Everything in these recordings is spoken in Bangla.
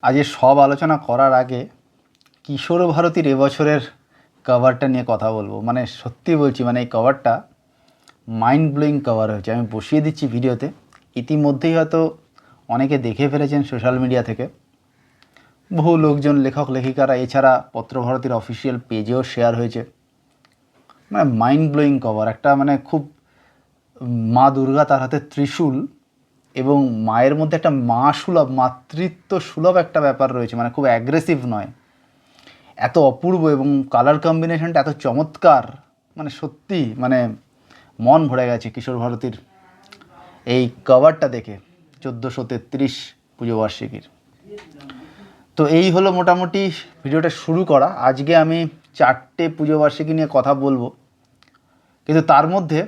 আজ সব আলোচনা করার আগে কিশোর ভারতীর এবছরের কভারটা নিয়ে কথা বলবো। মানে সত্যি বলছি, মানে এই কভারটা মাইন্ড ব্লোয়িং কভার হয়েছে। আমি বসিয়ে দিচ্ছি ভিডিওতে, ইতিমধ্যেই হয়তো অনেকে দেখে ফেলেছেন সোশ্যাল মিডিয়া থেকে। বহু লোকজন, লেখক লেখিকারা, এছাড়া পত্রভারতীর অফিসিয়াল পেজেও শেয়ার হয়েছে। মানে মাইন্ড ব্লোয়িং কভার একটা, মানে খুব মা দুর্গা, তার হাতে ত্রিশূল এবং মায়ের মধ্যে একটা মা সুলভ, মাতৃত্ব সুলভ একটা ব্যাপার রয়েছে। মানে খুব অ্যাগ্রেসিভ নয়, এত অপূর্ব এবং কালার কম্বিনেশনটা এত চমৎকার, মানে সত্যি মানে মন ভরে গেছে কিশোর ভারতীর এই কভারটা দেখে 1433 পুজোবার্ষিকীর। তো এই হলো মোটামুটি ভিডিওটা শুরু করা। আজকে আমি 4টে পুজোবার্ষিকী নিয়ে কথা বলবো, কিন্তু তার মধ্যে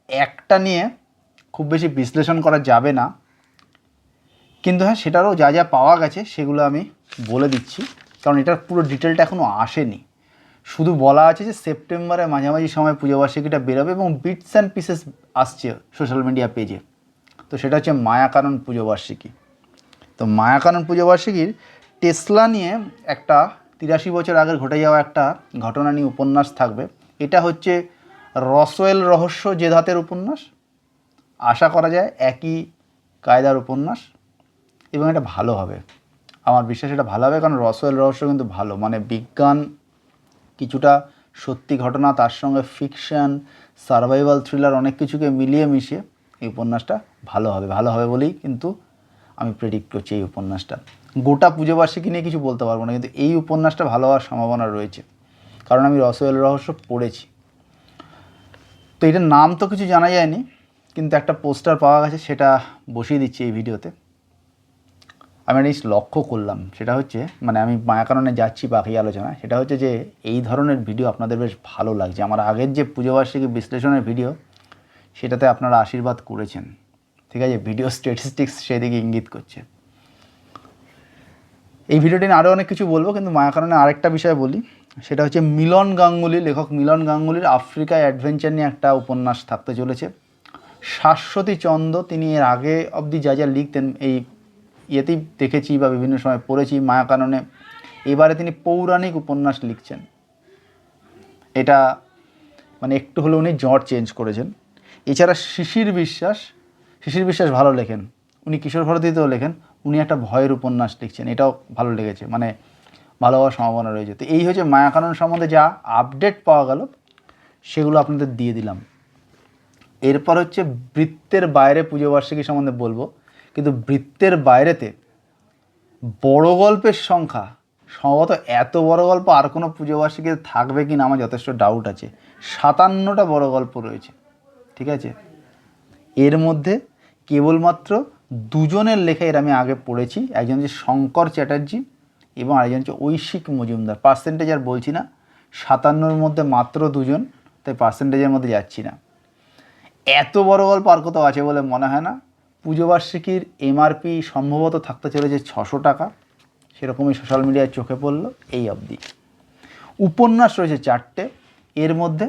একটা নিয়ে খুব বেশি বিশ্লেষণ করা যাবে না, কিন্তু হ্যাঁ সেটারও যা যা পাওয়া গেছে সেগুলো আমি বলে দিচ্ছি, কারণ এটার পুরো ডিটেলটা এখনও আসেনি। শুধু বলা আছে যে সেপ্টেম্বরের মাঝামাঝি সময় পুজোবার্ষিকীটা বেরোবে এবং বিটস অ্যান্ড পিসেস আসছে সোশ্যাল মিডিয়া পেজে। তো সেটা হচ্ছে মায়াকানন পুজোবার্ষিকী। তো মায়াকানন পুজোবার্ষিকীর টেসলা নিয়ে একটা 83 বছর আগের ঘটে যাওয়া একটা ঘটনা নিয়ে উপন্যাস থাকবে। এটা হচ্ছে রসওয়েল রহস্য যে ধাতের উপন্যাস, আশা করা যায় একই কায়দার উপন্যাস, এবং এটা ভালো হবে। আমার বিশ্বাস এটা ভালো হবে, কারণ রসওয়েল রহস্য কিন্তু ভালো, মানে বিজ্ঞান, কিছুটা সত্যি ঘটনা, তার সঙ্গে ফিকশন, সার্ভাইভাল থ্রিলার, অনেক কিছুকে মিলিয়ে মিশিয়ে এই উপন্যাসটা ভালো হবে। ভালো হবে বলেই কিন্তু আমি প্রেডিক্ট করছি এই উপন্যাসটা। গোটা পুজোবার্ষিকী নিয়ে কিছু বলতে পারবো না, কিন্তু এই উপন্যাসটা ভালো হওয়ার সম্ভাবনা রয়েছে, কারণ আমি রসওয়েল রহস্য পড়েছি। তো এটার নাম তো কিছু জানা যায়নি, কিন্তু একটা পোস্টার পাওয়া গেছে, সেটা বসিয়ে দিচ্ছি এই ভিডিওতে। আমি একটা জিনিস লক্ষ্য করলাম, সেটা হচ্ছে, মানে আমি মায়াকাননে যাচ্ছি বাকি আলোচনায়, সেটা হচ্ছে যে এই ধরনের ভিডিও আপনাদের বেশ ভালো লাগছে। আমার আগের যে পুজোবার্ষিকী বিশ্লেষণের ভিডিও, সেটাতে আপনারা আশীর্বাদ করেছেন, ঠিক আছে, ভিডিও স্ট্যাটিস্টিক্স সেদিকে ইঙ্গিত করছে। এই ভিডিওটি নিয়ে আরও অনেক কিছু বলবো, কিন্তু মায়াকাননে আরেকটা বিষয় বলি, সেটা হচ্ছে মিলন গাঙ্গুলি, লেখক মিলন গাঙ্গুলির আফ্রিকায় অ্যাডভেঞ্চার নিয়ে একটা উপন্যাস থাকতে চলেছে। শাশ্বতী চন্দ, তিনি এর আগে অবধি যা যা লিখতেন এই ইয়েতেই দেখেছি বা বিভিন্ন সময় পড়েছি মায়াকাননে, এবারে তিনি পৌরাণিক উপন্যাস লিখছেন। এটা মানে একটু হলেও উনি জ্বর চেঞ্জ করেছেন। এছাড়া শিশির বিশ্বাস ভালো লেখেন, উনি কিশোর ভারতীতেও লেখেন, উনি একটা ভয়ের উপন্যাস লিখছেন, এটাও ভালো লেগেছে, মানে ভালো হওয়ার সম্ভাবনা রয়েছে। তো এই হচ্ছে মায়াকানন সম্বন্ধে যা আপডেট পাওয়া গেল, সেগুলো আপনাদের দিয়ে দিলাম। এরপর হচ্ছে বৃত্তের বাইরে পুজোবার্ষিকী সম্বন্ধে বলবো, কিন্তু বৃত্তের বাইরেতে বড় গল্পের সংখ্যা সম্ভবত, এত বড় গল্প আর কোনো পুজোবার্ষিকীতে থাকবে কি না আমার যথেষ্ট ডাউট আছে। 57টা বড় গল্প রয়েছে, ঠিক আছে। এর মধ্যে কেবলমাত্র দুজনের লেখা এর আমি আগে পড়েছি, একজন হচ্ছে শঙ্কর চ্যাটার্জি এবং আরেকজন হচ্ছে ঐশিক মজুমদার। পার্সেন্টেজ আর বলছি না, 57র মধ্যে মাত্র দুজন, তাই পার্সেন্টেজের মধ্যে যাচ্ছি না। এত বড় গল্প আর কোথাও আছে বলে মনে হয় না। পুজোবার্ষিকীর এমআরপি সম্ভবত থাকতে চলেছে 600 টাকা, সেরকমই সোশ্যাল মিডিয়ায় চোখে পড়লো এই অবধি। উপন্যাস রয়েছে 4টে, এর মধ্যে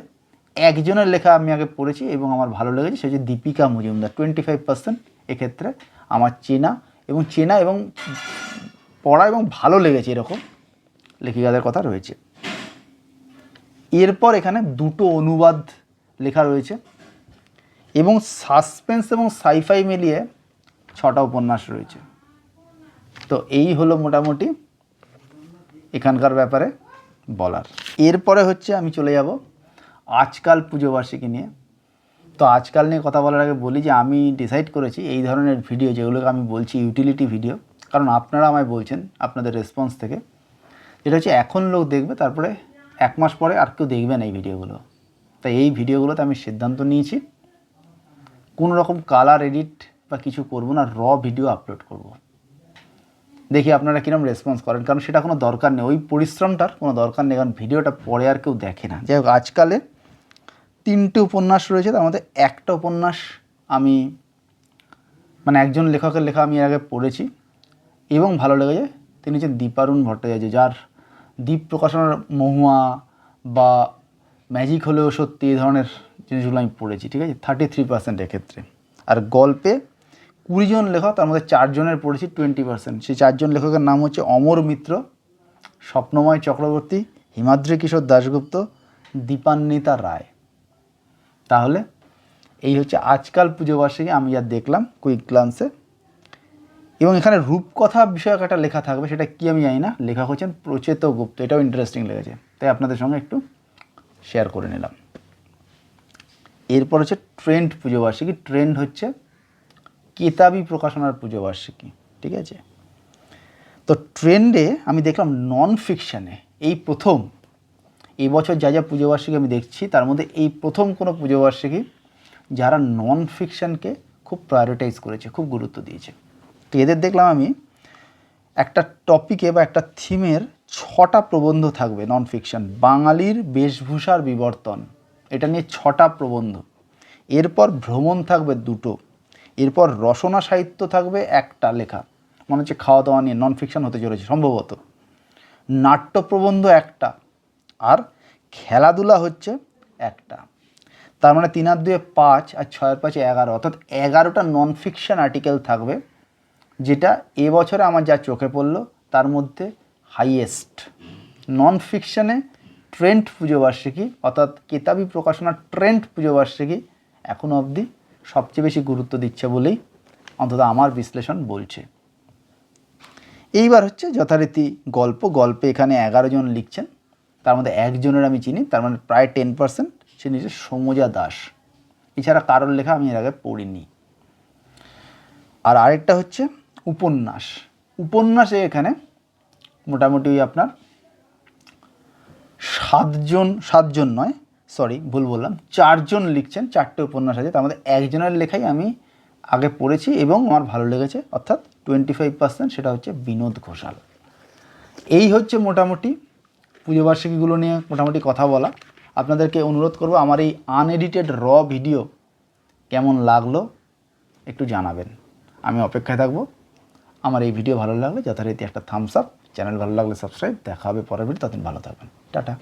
একজনের লেখা আমি আগে পড়েছি এবং আমার ভালো লেগেছে, সে হচ্ছে দীপিকা মজুমদার। 25% এক্ষেত্রে আমার চেনা এবং পড়া এবং ভালো লেগেছে এরকম লেখিকাদের কথা রয়েছে। এরপর এখানে 2টো অনুবাদ লেখা রয়েছে এবং সাসপেন্স এবং সাইফাই মিলিয়ে 6টা উপন্যাস রয়েছে। তো এই হলো মোটামুটি এখানকার ব্যাপারে বলার। এরপরে হচ্ছে আমি চলে যাব আজকাল পুজোবার্ষিকী নিয়ে। তো আজকাল নিয়ে কথা বলার আগে বলি যে আমি ডিসাইড করেছি এই ধরনের ভিডিও, যেগুলোকে আমি বলছি ইউটিলিটি ভিডিও, কারণ আপনারা আমায় বলছেন আপনাদের রেসপন্স থেকে, যেটা হচ্ছে এখন লোক দেখবে, তারপরে 1 মাস পরে আর কেউ দেখবে না এই ভিডিওগুলো। তাই এই ভিডিওগুলোতে আমি সিদ্ধান্ত নিয়েছি কোনো রকম কালার এডিট বা কিছু করব না, র ভিডিও আপলোড করব। দেখি আপনারা কীরকম রেসপন্স করেন, কারণ সেটা কোনো দরকার নেই, ওই পরিশ্রমটার কোনো দরকার নেই, কারণ ভিডিওটা পরে আর কেউ দেখে না। যাই হোক, আজকালে 3টে উপন্যাস রয়েছে, তার মধ্যে একটা উপন্যাস আমি, মানে একজন লেখকের লেখা আমি এর আগে পড়েছি এবং ভালো লেগেছে। তিনি হচ্ছেন দীপারুণ ভট্টাচার্য, যার দ্বীপ প্রকাশনার মহুয়া বা ম্যাজিক হলেও সত্যি, এই ধরনের জিনিসগুলো আমি পড়েছি, ঠিক আছে। 33% এক্ষেত্রে। আর গল্পে 20 জন লেখক, তার মধ্যে 4 জনের পড়েছি 20%। সেই 4 জন লেখকের নাম হচ্ছে অমর মিত্র, স্বপ্নময় চক্রবর্তী, হিমাদ্রি কিশোর দাশগুপ্ত, দীপান্বিতা রায়। তাহলে এই হচ্ছে আজকাল পুজো বার্ষিকী আমি যা দেখলাম কুইক গ্লান্সে। এবং এখানে রূপকথা বিষয়ক একটা লেখা থাকবে, সেটা কি আমি জানি না, লেখক হচ্ছেন প্রচেত গুপ্ত। এটাও ইন্টারেস্টিং লেগেছে, তাই আপনাদের সঙ্গে একটু শেয়ার করে নিলাম। এরপর হচ্ছে ট্রেন্ড পুজো বার্ষিকী। ট্রেন্ড হচ্ছে কেতাবি প্রকাশনার পুজো বার্ষিকী, ঠিক আছে। তো ট্রেন্ডে আমি দেখলাম নন ফিকশানে এই প্রথম, এই বছর যা যা পুজো বার্ষিকী আমি দেখছি তার মধ্যে এই প্রথম কোনো পুজো বার্ষিকী যারা নন ফিকশানকে খুব প্রায়োরিটাইজ করেছে, খুব গুরুত্ব দিয়েছে। তো এদের দেখলাম আমি একটা টপিকে বা একটা থিমের 6টা প্রবন্ধ থাকবে নন ফিকশান। বাঙালির বেশভূষার বিবর্তন, এটা নিয়ে 6টা প্রবন্ধ। এরপর ভ্রমণ থাকবে 2টো, এরপর রসনা সাহিত্য থাকবে 1টা লেখা, মনে হচ্ছে খাওয়া দাওয়া নিয়ে নন ফিকশান হতে চলেছে সম্ভবত। নাট্য প্রবন্ধ 1টা, আর খেলাধুলা হচ্ছে 1টা। তার মানে 3 আর 2 5 আর 6 আর 5 11, অর্থাৎ 11টা নন ফিকশান আর্টিকেল থাকবে, যেটা এবছরে আমার যা চোখে পড়লো তার মধ্যে হাইয়েস্ট। নন ফিকশানে ট্রেন্ড পুজো বার্ষিকী, অর্থাৎ কেতাবি প্রকাশনার ট্রেন্ড পুজো বার্ষিকী এখনও অবধি সবচেয়ে বেশি গুরুত্ব দিচ্ছে বলেই অন্তত আমার বিশ্লেষণ বলছে। এইবার হচ্ছে যথারীতি গল্পে এখানে 11 জন লিখছেন, তার মধ্যে একজনের আমি চিনি, তার মানে প্রায় 10%। সে নিজে সমজা দাস, এছাড়া কারোর লেখা আমি এর আগে পড়িনি। আর আরেকটা হচ্ছে উপন্যাসে এখানে মোটামুটি আপনার 7 জন নয়, সরি ভুল বললাম, 4 জন লিখছেন, 4টে উপন্যাস আছে, তার মধ্যে একজনের লেখাই আমি আগে পড়েছি এবং আমার ভালো লেগেছে, অর্থাৎ 25%, সেটা হচ্ছে বিনোদ ঘোষাল। এই হচ্ছে মোটামুটি পুজো বার্ষিকীগুলো নিয়ে মোটামুটি কথা বলা। আপনাদেরকে অনুরোধ করব আমার এই আনএডিটেড ভিডিও কেমন লাগলো একটু জানাবেন, আমি অপেক্ষায় থাকবো। আমার এই ভিডিও ভালো লাগলে যথারীতি একটা থামস আপ, চ্যানেল ভালো লাগলে সাবস্ক্রাইব। দেখা হবে পরের ভিডিও, ততদিন ভালো থাকবেন, টাটা।